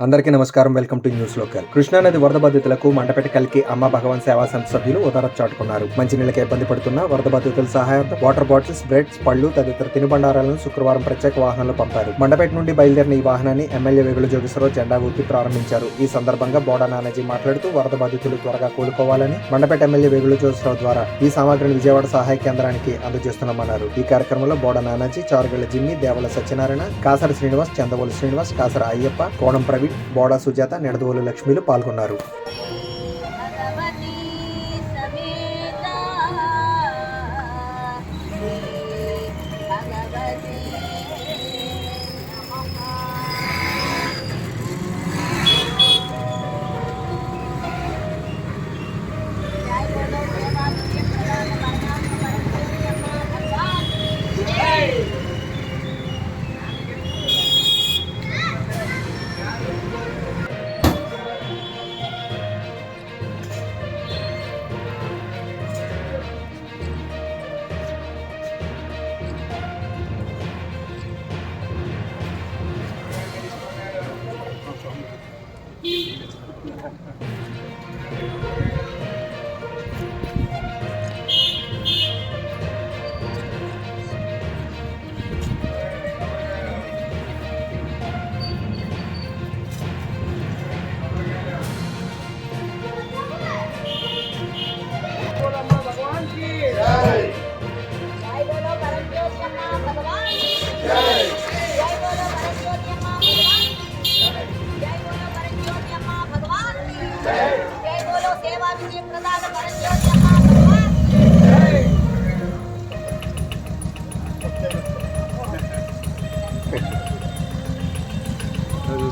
అందరికీ నమస్కారం. Welcome to news local. కృష్ణానది వరద బాధితులకు మండపేట కల్కి అమ్మ భగవాన్ సేవా సంస్థ సభ్యులు ఉదారత చాటుకున్నారు. మంచినీళ్ళకి ఇబ్బంది పడుతున్న వరద బాధితుల సహాయార్థం వాటర్ బాటిల్స్, బ్రెడ్స్, పళ్లు తదితర తినుబండారాలను శుక్రవారం ప్రత్యేక వాహనాలు పంపారు. మండపేట నుండి బయలుదేరిన ఈ వాహనాన్ని ఎమ్మెల్యే వేగుల జోగేశ్వరరావు జెండా ఊపి ప్రారంభించారు. ఈ సందర్భంగా బోడా నానాజీ మాట్లాడుతూ వరద బాధితులు త్వరగా కోలుకోవాలని మండపేట ఎమ్మెల్యే వేగుల జోగేశ్వరరావు ద్వారా ఈ సామాగ్రిని విజయవాడ సహాయ కేంద్రానికి అందజేస్తున్నామన్నారు. ఈ కార్యక్రమంలో బోడా నానాజీ, చారుగళ్ల జిమ్మి, దేవల సత్యనారాయణ, కాసర శ్రీనివాస్, చందవోలు శ్రీనివాస్, కాసర అయ్యప్ప, కోణం ప్రవీణ్, బోడా సుజాత, నెడదవోలు లక్ష్మిలు పాల్గొన్నారు.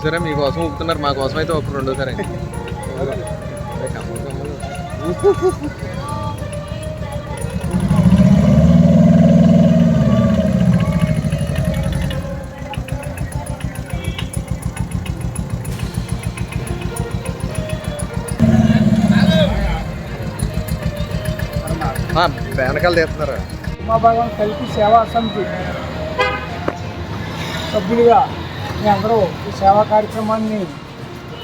చూసారా, మీకోసం ఊపుతున్నారు, మా కోసం అయితే ఒక రెండోసారి వెనకాల తీస్తున్నారు. అమ్మ భగవాన్ కల్కి సేవా సమితి సభ్యులుగా మీ అందరూ ఈ సేవా కార్యక్రమాన్ని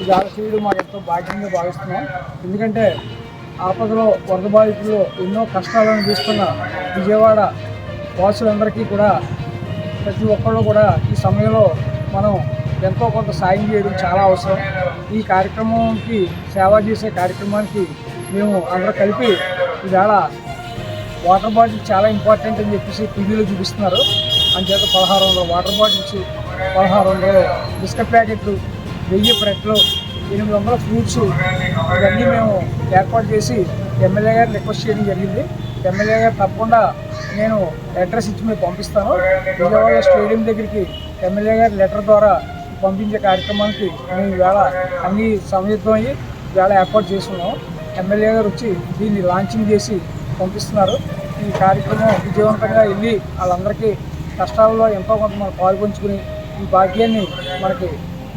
జాగ్రత్త చేయడం మాకు ఎంతో భాగ్యంగా భావిస్తున్నాం. ఎందుకంటే ఆపదలో వరద బాధితుల్లో ఎన్నో కష్టాలను చూస్తున్న విజయవాడ వాసులందరికీ కూడా ప్రతి ఒక్కళ్ళు కూడా ఈ సమయంలో మనం ఎంతో కొంత సాయం చేయడం చాలా అవసరం. ఈ కార్యక్రమంకి సేవ చేసే కార్యక్రమానికి మేము అందరూ కలిపి ఈవేళ వాటర్ బాటిల్ చాలా ఇంపార్టెంట్ అని చెప్పేసి టీవీలో చూపిస్తున్నారు. అంచేత 1600 వాటర్ బాటిల్స్, 1600 బిస్కెట్ ప్యాకెట్లు, 1000 బ్రెడ్లు, 800 ఫ్రూట్స్ ఇవన్నీ మేము ఏర్పాటు చేసి ఎమ్మెల్యే గారిని రిక్వెస్ట్ చేయడం జరిగింది. ఎమ్మెల్యే గారు తప్పకుండా నేను అడ్రస్ ఇచ్చి మేము పంపిస్తాను. విజయవాడ స్టేడియం దగ్గరికి ఎమ్మెల్యే గారి లెటర్ ద్వారా పంపించే కార్యక్రమానికి మేము ఈవేళ అన్ని సంయుక్తమయ్యి ఈవేళ ఏర్పాటు చేస్తున్నాం. ఎమ్మెల్యే గారు వచ్చి దీన్ని లాంచింగ్ చేసి పంపిస్తున్నారు. ఈ కార్యక్రమం విజయవంతంగా వెళ్ళి వాళ్ళందరికీ కష్టాల్లో ఎంతో కొంత మనం పాల్పంచుకుని ఈ భాగ్యాన్ని మనకి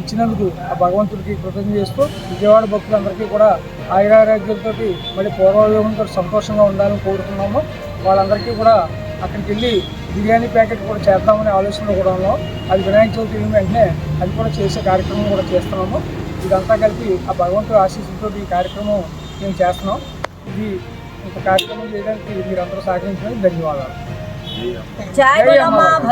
ఇచ్చినందుకు ఆ భగవంతుడికి కృతజ్ఞత చేస్తూ విజయవాడ భక్తులందరికీ కూడా ఆయురారోగ్యాలతో మళ్ళీ పూర్వయోగంతో సంతోషంగా ఉండాలని కోరుతున్నాము. వాళ్ళందరికీ కూడా అక్కడికి వెళ్ళి బిర్యానీ ప్యాకెట్ కూడా చేద్దామనే ఆలోచనలో కూడా ఉన్నాం. అది వినాయక చవితి వెంటనే అది కూడా చేసే కార్యక్రమం కూడా చేస్తున్నాము. ఇదంతా కలిపి ఆ భగవంతుడి ఆశీస్సులతో ఈ కార్యక్రమం మేము చేస్తున్నాం. ఇది ఇంత కార్యక్రమం చేయడానికి మీరందరూ సహకరించినందుకు ధన్యవాదాలు. జై భగవాన్.